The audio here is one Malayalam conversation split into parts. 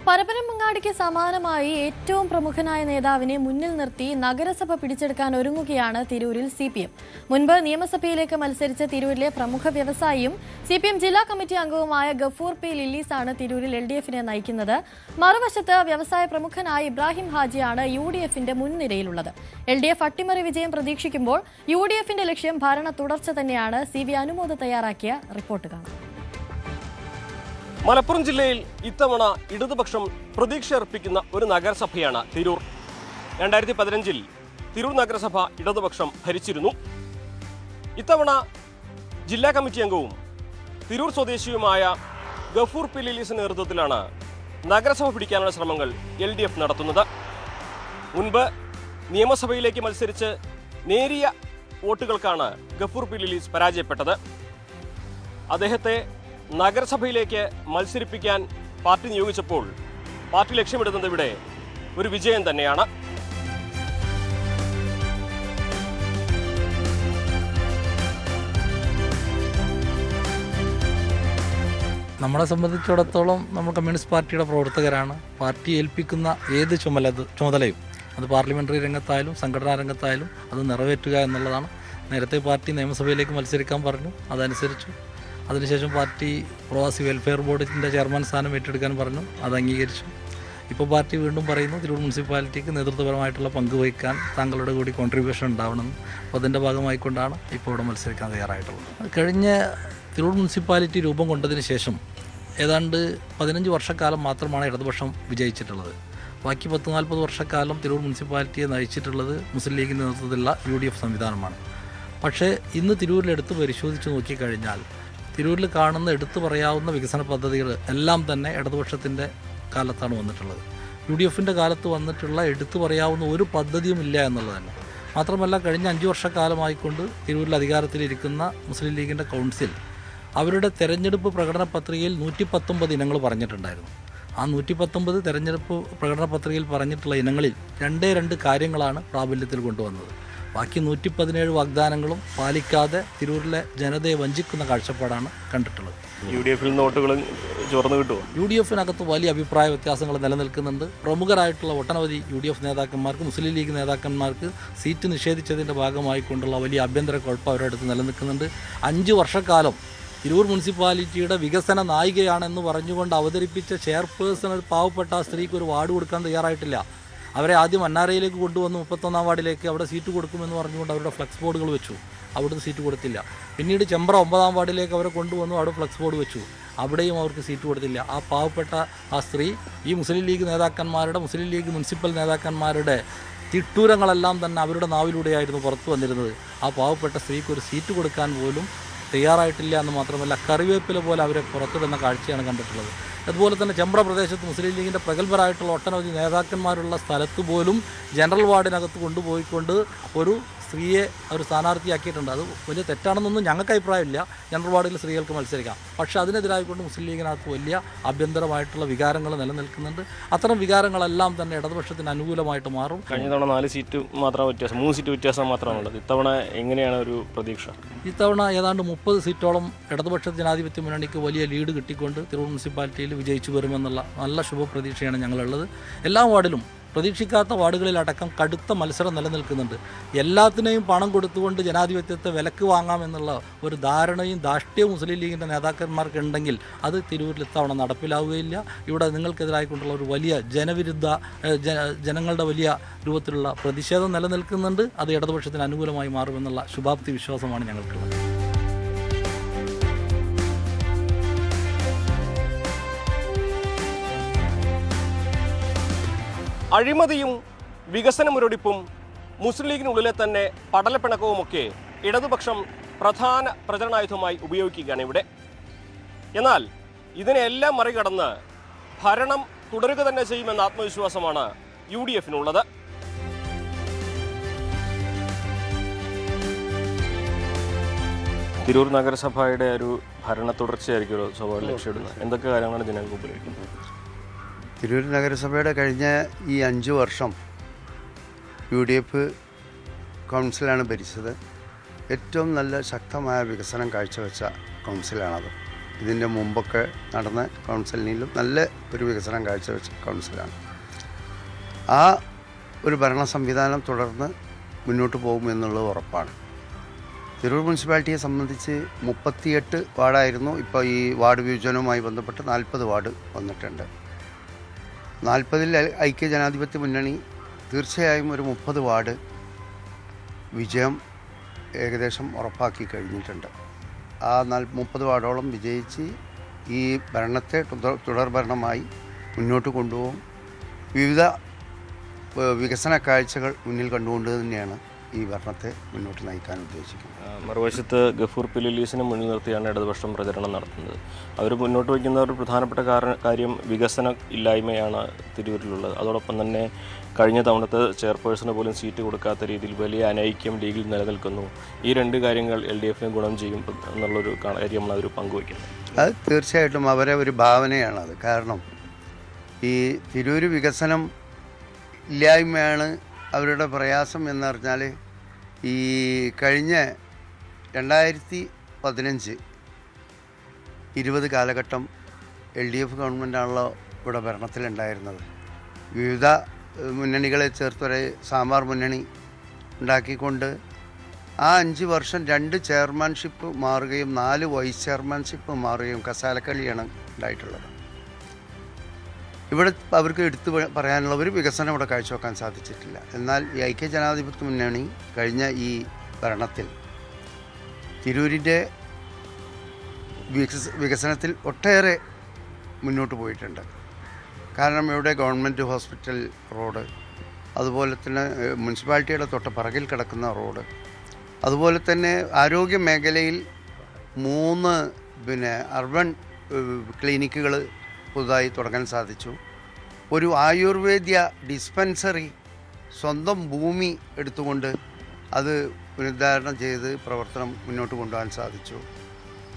പരപ്പനങ്ങാടിക്ക് സമാനമായി ഏറ്റവും പ്രമുഖനായ നേതാവിനെ മുന്നിൽ നിർത്തി നഗരസഭ പിടിച്ചെടുക്കാൻ ഒരുങ്ങുകയാണ് തിരൂരിൽ CPM. മുൻപ് നിയമസഭയിലേക്ക് മത്സരിച്ച തിരൂരിലെ പ്രമുഖ വ്യവസായിയും CPM ജില്ലാ കമ്മിറ്റി അംഗവുമായ ഗഫൂർ P. ലില്ലീസാണ് തിരൂരിൽ LDFനെ നയിക്കുന്നത്. മറുവശത്ത് വ്യവസായ പ്രമുഖനായ ഇബ്രാഹിം ഹാജിയാണ് UDFന്റെ മുൻനിരയിലുള്ളത്. LDF അട്ടിമറി വിജയം പ്രതീക്ഷിക്കുമ്പോൾ UDFന്റെ ലക്ഷ്യം ഭരണ തുടർച്ച തന്നെയാണ്. CV അനുമോദ് തയ്യാറാക്കിയ റിപ്പോർട്ട് കാണാം. മലപ്പുറം ജില്ലയിൽ ഇത്തവണ ഇടതുപക്ഷം പ്രതീക്ഷയർപ്പിക്കുന്ന ഒരു നഗരസഭയാണ് തിരൂർ. 2015 തിരൂർ നഗരസഭ ഇടതുപക്ഷം ഭരിച്ചിരുന്നു. ഇത്തവണ ജില്ലാ കമ്മിറ്റി അംഗവും തിരൂർ സ്വദേശിയുമായ ഗഫൂർ P. ലില്ലീസിന്റെ നേതൃത്വത്തിലാണ് നഗരസഭ പിടിക്കാനുള്ള ശ്രമങ്ങൾ LDF നടത്തുന്നത്. മുൻപ് നിയമസഭയിലേക്ക് മത്സരിച്ച് നേരിയ വോട്ടുകൾക്കാണ് ഗഫൂർ P. ലില്ലീസ് പരാജയപ്പെട്ടത്. അദ്ദേഹത്തെ നഗരസഭയിലേക്ക് മത്സരിപ്പിക്കാൻ പാർട്ടി നിയോഗിച്ചപ്പോൾ പാർട്ടി ലക്ഷ്യമിടുന്നത് ഇവിടെ ഒരു വിജയം തന്നെയാണ്. നമ്മളെ സംബന്ധിച്ചിടത്തോളം നമ്മൾ കമ്മ്യൂണിസ്റ്റ് പാർട്ടിയുടെ പ്രവർത്തകരാണ്. പാർട്ടി ഏൽപ്പിക്കുന്ന ഏത് ചുമതലയും അത് പാർലമെന്ററി രംഗത്തായാലും സംഘടനാ രംഗത്തായാലും അത് നിറവേറ്റുക എന്നുള്ളതാണ്. നേരത്തെ പാർട്ടി നിയമസഭയിലേക്ക് മത്സരിക്കാൻ പറഞ്ഞു, അതനുസരിച്ചു. അതിനുശേഷം പാർട്ടി പ്രവാസി വെൽഫെയർ ബോർഡിൻ്റെ ചെയർമാൻ സ്ഥാനം ഏറ്റെടുക്കാൻ പറഞ്ഞു, അത് അംഗീകരിച്ചു. ഇപ്പോൾ പാർട്ടി വീണ്ടും പറയുന്നു തിരൂർ മുനിസിപ്പാലിറ്റിക്ക് നേതൃത്വപരമായിട്ടുള്ള പങ്ക് വഹിക്കാൻ താങ്കളുടെ കൂടി കോൺട്രിബ്യൂഷൻ ഉണ്ടാവണമെന്ന്. അപ്പോൾ അതിൻ്റെ ഭാഗമായിക്കൊണ്ടാണ് ഇപ്പോൾ ഇവിടെ മത്സരിക്കാൻ തയ്യാറായിട്ടുള്ളത്. കഴിഞ്ഞ തിരൂർ മുനിസിപ്പാലിറ്റി രൂപം കൊണ്ടതിന് ശേഷം ഏതാണ്ട് 15 വർഷക്കാലം മാത്രമാണ് ഇടതുപക്ഷം വിജയിച്ചിട്ടുള്ളത്. ബാക്കി 10-40 വർഷക്കാലം തിരൂർ മുനിസിപ്പാലിറ്റിയെ നയിച്ചിട്ടുള്ളത് മുസ്ലിം ലീഗിൻ്റെ നേതൃത്വത്തിലുള്ള UDF സംവിധാനമാണ്. പക്ഷേ ഇന്ന് തിരൂരിലെടുത്ത് പരിശോധിച്ച് നോക്കിക്കഴിഞ്ഞാൽ തിരൂരിൽ കാണുന്ന എടുത്തു പറയാവുന്ന വികസന പദ്ധതികൾ എല്ലാം തന്നെ ഇടതുപക്ഷത്തിൻ്റെ കാലത്താണ് വന്നിട്ടുള്ളത്. UDFൻ്റെ കാലത്ത് വന്നിട്ടുള്ള എടുത്തു പറയാവുന്ന ഒരു പദ്ധതിയും ഇല്ല എന്നുള്ളത് തന്നെ. മാത്രമല്ല കഴിഞ്ഞ 5 വർഷക്കാലമായിക്കൊണ്ട് തിരൂരിൽ അധികാരത്തിലിരിക്കുന്ന മുസ്ലിം ലീഗിൻ്റെ കൗൺസിൽ അവരുടെ തെരഞ്ഞെടുപ്പ് പ്രകടന പത്രികയിൽ 119 ഇനങ്ങൾ പറഞ്ഞിട്ടുണ്ടായിരുന്നു. ആ 119 തെരഞ്ഞെടുപ്പ് പ്രകടന പത്രികയിൽ പറഞ്ഞിട്ടുള്ള ഇനങ്ങളിൽ 2 കാര്യങ്ങളാണ് പ്രാബല്യത്തിൽ കൊണ്ടുവന്നത്. ബാക്കി 117 വാഗ്ദാനങ്ങളും പാലിക്കാതെ തിരൂരിലെ ജനതയെ വഞ്ചിക്കുന്ന കാഴ്ചപ്പാടാണ് കണ്ടിട്ടുള്ളത്. UDFിൽ നോട്ടുകൾ ചോർന്നു കിട്ടുമോ? UDFിനകത്ത് വലിയ അഭിപ്രായ വ്യത്യാസങ്ങൾ നിലനിൽക്കുന്നുണ്ട്. പ്രമുഖരായിട്ടുള്ള ഒട്ടനവധി UDF നേതാക്കന്മാർക്ക് മുസ്ലിം ലീഗ് നേതാക്കന്മാർക്ക് സീറ്റ് നിഷേധിച്ചതിൻ്റെ ഭാഗമായിക്കൊണ്ടുള്ള വലിയ ആഭ്യന്തര കുഴപ്പം അവരുടെ അടുത്ത് നിലനിൽക്കുന്നുണ്ട്. 5 വർഷക്കാലം തിരൂർ മുനിസിപ്പാലിറ്റിയുടെ വികസന നായികയാണെന്ന് പറഞ്ഞുകൊണ്ട് അവതരിപ്പിച്ച ചെയർപേഴ്സൺ ഒരു പാവപ്പെട്ട സ്ത്രീക്ക് ഒരു വാർഡ് കൊടുക്കാൻ തയ്യാറായിട്ടില്ല. അവരെ ആദ്യം അന്നാരയിലേക്ക് കൊണ്ടുവന്ന് 31-ാം വാർഡിലേക്ക് അവിടെ സീറ്റ് കൊടുക്കുമെന്ന് പറഞ്ഞുകൊണ്ട് അവരുടെ ഫ്ലക്സ് ബോർഡുകൾ വെച്ചു. അവിടുന്ന് സീറ്റ് കൊടുത്തില്ല. പിന്നീട് ചെമ്പ്ര 9-ാം വാർഡിലേക്ക് അവരെ കൊണ്ടുവന്നു, അവിടെ ഫ്ലക്സ് ബോർഡ് വെച്ചു. അവിടെയും അവർക്ക് സീറ്റ് കൊടുത്തില്ല. ആ പാവപ്പെട്ട ആ സ്ത്രീ ഈ മുസ്ലിം ലീഗ് നേതാക്കന്മാരുടെ മുസ്ലിം ലീഗ് മുനിസിപ്പൽ നേതാക്കന്മാരുടെ തിട്ടൂരങ്ങളെല്ലാം തന്നെ അവരുടെ നാവിലൂടെയായിരുന്നു പുറത്തു വന്നിരുന്നത്. ആ പാവപ്പെട്ട സ്ത്രീക്ക് ഒരു സീറ്റ് കൊടുക്കാൻ പോലും തയ്യാറായിട്ടില്ല എന്ന് മാത്രമല്ല കറിവേപ്പില പോലെ അവരെ പുറത്തിടുന്ന കാഴ്ചയാണ് കണ്ടിട്ടുള്ളത്. അതുപോലെ തന്നെ ചെമ്പ്ര പ്രദേശത്ത് മുസ്ലിം ലീഗിൻ്റെ പ്രഗത്ഭരായിട്ടുള്ള ഒട്ടനവധി നേതാക്കന്മാരുള്ള സ്ഥലത്ത് പോലും ജനറൽ വാർഡിനകത്ത് കൊണ്ടുപോയിക്കൊണ്ട് ഒരു സ്ത്രീയെ ഒരു സ്ഥാനാർത്ഥിയാക്കിയിട്ടുണ്ട്. അത് വലിയ തെറ്റാണെന്നൊന്നും ഞങ്ങൾക്ക് അഭിപ്രായമില്ല. ജനറൽ വാർഡിൽ സ്ത്രീകൾക്ക് മത്സരിക്കാം. പക്ഷേ അതിനെതിരായിക്കൊണ്ട് മുസ്ലിം ലീഗിനകത്ത് വലിയ ആഭ്യന്തരമായിട്ടുള്ള വികാരങ്ങൾ നിലനിൽക്കുന്നുണ്ട്. അത്തരം വികാരങ്ങളെല്ലാം തന്നെ ഇടതുപക്ഷത്തിന് അനുകൂലമായിട്ട് മാറും. കഴിഞ്ഞ തവണ 4 സീറ്റ് മാത്രം വ്യത്യാസം, 3 സീറ്റ് വ്യത്യാസം മാത്രമാണുള്ളത്. ഇത്തവണ എങ്ങനെയാണ് ഒരു പ്രതീക്ഷ? ഇത്തവണ ഏതാണ്ട് 30 സീറ്റോളം ഇടതുപക്ഷ ജനാധിപത്യ മുന്നണിക്ക് വലിയ ലീഡ് കിട്ടിക്കൊണ്ട് തിരൂർ മുനിസിപ്പാലിറ്റിയിൽ വിജയിച്ചു വരുമെന്നുള്ള നല്ല ശുഭപ്രതീക്ഷയാണ് ഞങ്ങളുള്ളത്. എല്ലാ വാർഡിലും പ്രതീക്ഷിക്കാത്ത വാർഡുകളിലടക്കം കടുത്ത മത്സരം നിലനിൽക്കുന്നുണ്ട്. എല്ലാത്തിനെയും പണം കൊടുത്തുകൊണ്ട് ജനാധിപത്യത്തെ വിലക്ക് വാങ്ങാമെന്നുള്ള ഒരു ധാരണയും ധാർഷ്ട്യവും മുസ്ലിം ലീഗിൻ്റെ നേതാക്കന്മാർക്ക് ഉണ്ടെങ്കിൽ അത് തിരൂരിൽ ഇത്തവണ നടപ്പിലാവുകയില്ല. ഇവിടെ നിങ്ങൾക്കെതിരായിക്കൊണ്ടുള്ള ഒരു വലിയ ജനവിരുദ്ധ ജനങ്ങളുടെ വലിയ രൂപത്തിലുള്ള പ്രതിഷേധം നിലനിൽക്കുന്നുണ്ട്. അത് ഇടതുപക്ഷത്തിന് അനുകൂലമായി മാറുമെന്നുള്ള ശുഭാപ്തി വിശ്വാസമാണ് ഞങ്ങൾക്കുള്ളത്. അഴിമതിയും വികസന മുരടിപ്പും മുസ്ലിം ലീഗിനുള്ളിലെ തന്നെ പടലപ്പിണക്കവുമൊക്കെ ഇടതുപക്ഷം പ്രധാന പ്രചരണായുധമായി ഉപയോഗിക്കുകയാണ് ഇവിടെ. എന്നാൽ ഇതിനെല്ലാം മറികടന്ന് ഭരണം തുടരുക തന്നെ ചെയ്യുമെന്ന ആത്മവിശ്വാസമാണ് UDFിനുള്ളത്. തിരൂർ നഗരസഭയുടെ ഒരു ഭരണ തുടർച്ചയായിരിക്കും സ്വാഭാവിക ലക്ഷ്യമിടുന്നത്. എന്തൊക്കെ കാര്യങ്ങളാണ് ജനങ്ങൾക്ക് ഉപയോഗിക്കുന്നത്? തിരൂർ നഗരസഭയുടെ കഴിഞ്ഞ ഈ 5 വർഷം UDF കൗൺസിലാണ് ഭരിച്ചത്. ഏറ്റവും നല്ല ശക്തമായ വികസനം കാഴ്ചവെച്ച കൗൺസിലാണത്. ഇതിൻ്റെ മുമ്പൊക്കെ നടന്ന കൗൺസിലിലും നല്ല ഒരു വികസനം കാഴ്ചവെച്ച കൗൺസിലാണ്. ആ ഒരു ഭരണ സംവിധാനം തുടർന്ന് മുന്നോട്ട് പോകുമെന്നുള്ളത് ഉറപ്പാണ്. തിരൂർ മുനിസിപ്പാലിറ്റിയെ സംബന്ധിച്ച് 38 വാർഡായിരുന്നു. ഇപ്പോൾ ഈ വാർഡ് വിഭജനവുമായി ബന്ധപ്പെട്ട് 40 വാർഡ് വന്നിട്ടുണ്ട്. 40-ൽ ഐക്യ ജനാധിപത്യ മുന്നണി തീർച്ചയായും ഒരു 30 വാർഡ് വിജയം ഏകദേശം ഉറപ്പാക്കി കഴിഞ്ഞിട്ടുണ്ട്. ആ 30 വാർഡോളം വിജയിച്ച് ഈ ഭരണത്തെ തുടർ ഭരണമായി മുന്നോട്ട് കൊണ്ടുപോകും. വിവിധ വികസന കാഴ്ചകൾ മുന്നിൽ കണ്ടുകൊണ്ട് തന്നെയാണ് ഈ ഭരണത്തെ മുന്നോട്ട് നയിക്കാൻ ഉദ്ദേശിക്കുന്നത്. മറുവശത്ത് ഗഫൂർ പിലീസിനെ മുന്നിൽ നിർത്തിയാണ് ഇടതുപക്ഷം പ്രചരണം നടത്തുന്നത്. അവർ മുന്നോട്ട് വയ്ക്കുന്ന ഒരു പ്രധാനപ്പെട്ട കാര്യം വികസന ഇല്ലായ്മയാണ് തിരൂരിലുള്ളത്. അതോടൊപ്പം തന്നെ കഴിഞ്ഞ തവണത്തെ ചെയർപേഴ്സണ് പോലും സീറ്റ് കൊടുക്കാത്ത രീതിയിൽ വലിയ അനൈക്യം ലീഗിൽ നിലനിൽക്കുന്നു. ഈ രണ്ട് കാര്യങ്ങൾ LDFന് ഗുണം ചെയ്യും എന്നുള്ളൊരു കാര്യമാണ് അവർ പങ്കുവയ്ക്കുന്നത്. അത് തീർച്ചയായിട്ടും അവരെ ഒരു ഭാവനയാണത്. കാരണം ഈ തിരൂർ വികസനം ഇല്ലായ്മയാണ് അവരുടെ പ്രയാസം എന്നറിഞ്ഞാൽ ഈ കഴിഞ്ഞ 2015-20 കാലഘട്ടം LDF ഗവൺമെൻറ്റാണല്ലോ ഇവിടെ ഭരണത്തിലുണ്ടായിരുന്നത്. വിവിധ മുന്നണികളെ ചേർത്തൊരു സാമ്പാർ മുന്നണി ഉണ്ടാക്കിക്കൊണ്ട് ആ 5 വർഷം 2 ചെയർമാൻഷിപ്പ് മാറുകയും 4 വൈസ് ചെയർമാൻഷിപ്പ് മാറുകയും കസാലക്കളിയാണ് ഉണ്ടായിട്ടുള്ളത്. ഇവിടെ അവർക്ക് എടുത്തു പറയാനുള്ള ഒരു വികസനം ഇവിടെ കാഴ്ചവെക്കാൻ സാധിച്ചിട്ടില്ല. എന്നാൽ ഈ ഐക്യ ജനാധിപത്യ മുന്നണി കഴിഞ്ഞ ഈ ഭരണത്തിൽ തിരൂരിൻ്റെ വികസനത്തിൽ ഒട്ടേറെ മുന്നോട്ട് പോയിട്ടുണ്ട്. കാരണം ഇവിടെ ഗവൺമെൻറ് ഹോസ്പിറ്റൽ റോഡ്, അതുപോലെ തന്നെ മുനിസിപ്പാലിറ്റിയുടെ തൊട്ട് കിടക്കുന്ന റോഡ്, അതുപോലെ തന്നെ ആരോഗ്യ മേഖലയിൽ 3 അർബൻ ക്ലിനിക്കുകൾ പുതുതായി തുടങ്ങാൻ സാധിച്ചു. ഒരു ആയുർവേദ്യ ഡിസ്പെൻസറി സ്വന്തം ഭൂമി എടുത്തുകൊണ്ട് അത് പുനരുദ്ധാരണം ചെയ്ത് പ്രവർത്തനം മുന്നോട്ട് കൊണ്ടുപോകാൻ സാധിച്ചു.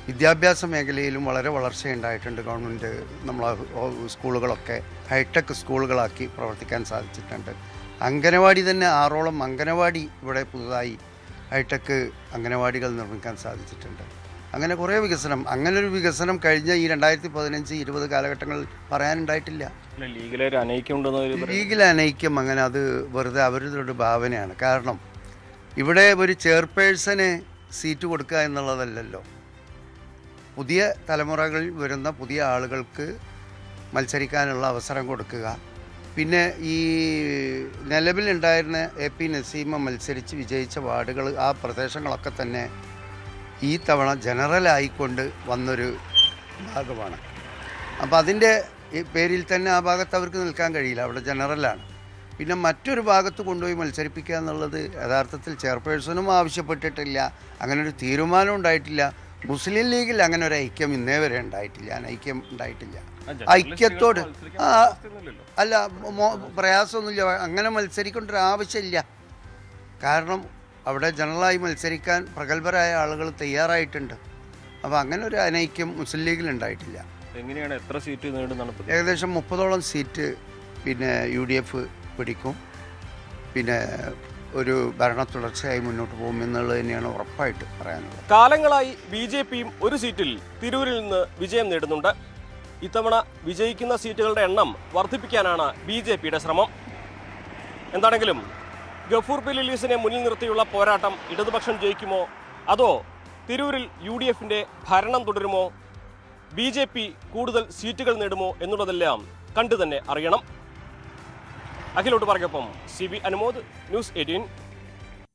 വിദ്യാഭ്യാസ മേഖലയിലും വളരെ വളർച്ചയുണ്ടായിട്ടുണ്ട്. ഗവൺമെൻറ് നമ്മളെ സ്കൂളുകളൊക്കെ ഹൈടെക് സ്കൂളുകളാക്കി പ്രവർത്തിക്കാൻ സാധിച്ചിട്ടുണ്ട്. അംഗനവാടി തന്നെ 6ഓളം അംഗനവാടി ഇവിടെ പുതുതായി ഹൈടെക് അംഗനവാടികൾ നിർമ്മിക്കാൻ സാധിച്ചിട്ടുണ്ട്. അങ്ങനെ കുറേ വികസനം, അങ്ങനൊരു വികസനം കഴിഞ്ഞ ഈ 2015-20 കാലഘട്ടങ്ങളിൽ പറയാനുണ്ടായിട്ടില്ല. ലീഗിലെ അനൈക്യം അങ്ങനെ അത് വെറുതെ അവരുടെ ഒരു ഭാവനയാണ്. കാരണം ഇവിടെ ഒരു ചെയർപേഴ്സന് സീറ്റ് കൊടുക്കുക എന്നുള്ളതല്ലല്ലോ. പുതിയ തലമുറകളിൽ വരുന്ന പുതിയ ആളുകൾക്ക് മത്സരിക്കാനുള്ള അവസരം കൊടുക്കുക. പിന്നെ ഈ നിലവിലുണ്ടായിരുന്ന AP നസീമ മത്സരിച്ച് വിജയിച്ച വാർഡുകൾ, ആ പ്രദേശങ്ങളൊക്കെ തന്നെ ഈ തവണ ജനറലായിക്കൊണ്ട് വന്നൊരു ഭാഗമാണ്. അപ്പോൾ അതിൻ്റെ പേരിൽ തന്നെ ആ ഭാഗത്ത് അവർക്ക് നിൽക്കാൻ കഴിയില്ല, അവിടെ ജനറലാണ്. പിന്നെ മറ്റൊരു ഭാഗത്ത് കൊണ്ടുപോയി മത്സരിപ്പിക്കുക എന്നുള്ളത് യഥാർത്ഥത്തിൽ ചെയർപേഴ്സണും ആവശ്യപ്പെട്ടിട്ടില്ല, അങ്ങനൊരു തീരുമാനം ഉണ്ടായിട്ടില്ല. മുസ്ലിം ലീഗിൽ അങ്ങനെ ഒരു ഐക്യം ഇന്നേ വരെ ഉണ്ടായിട്ടില്ല, അനൈക്യം ഉണ്ടായിട്ടില്ല. ഐക്യത്തോട് അല്ല പ്രയാസമൊന്നുമില്ല, അങ്ങനെ മത്സരിക്കേണ്ട ഒരു ആവശ്യമില്ല. കാരണം അവിടെ ജനറലായി മത്സരിക്കാൻ പ്രഗത്ഭരായ ആളുകൾ തയ്യാറായിട്ടുണ്ട്. അപ്പോൾ അങ്ങനെ ഒരു അനൈക്യം മുസ്ലിം ലീഗിൽ ഉണ്ടായിട്ടില്ല. എങ്ങനെയാണ്, എത്ര സീറ്റ് നേടുന്നതാണ്? ഏകദേശം 30ഓളം സീറ്റ് പിന്നെ UDF പിടിക്കും. പിന്നെ ഒരു ഭരണ തുടർച്ചയായി മുന്നോട്ട് പോകുമെന്നുള്ളത് തന്നെയാണ് ഉറപ്പായിട്ട് പറയാനുള്ളത്. കാലങ്ങളായി BJPയും ഒരു സീറ്റിൽ തിരൂരിൽ നിന്ന് വിജയം നേടുന്നുണ്ട്. ഇത്തവണ വിജയിക്കുന്ന സീറ്റുകളുടെ എണ്ണം വർദ്ധിപ്പിക്കാനാണ് BJPയുടെ ശ്രമം. എന്താണെങ്കിലും ഗഫൂർ പിലീസിനെ മുന്നിൽ നിർത്തിയുള്ള പോരാട്ടം ഇടതുപക്ഷം ജയിക്കുമോ, അതോ തിരൂരിൽ UDFന്റെ ഭരണം തുടരുമോ, BJP കൂടുതൽ സീറ്റുകൾ നേടുമോ എന്നുള്ളതെല്ലാം കണ്ടു തന്നെ അറിയണം. അഖിലോട്ട് പറയൊപ്പം CB അനുമോദ്, ന്യൂസ് 18.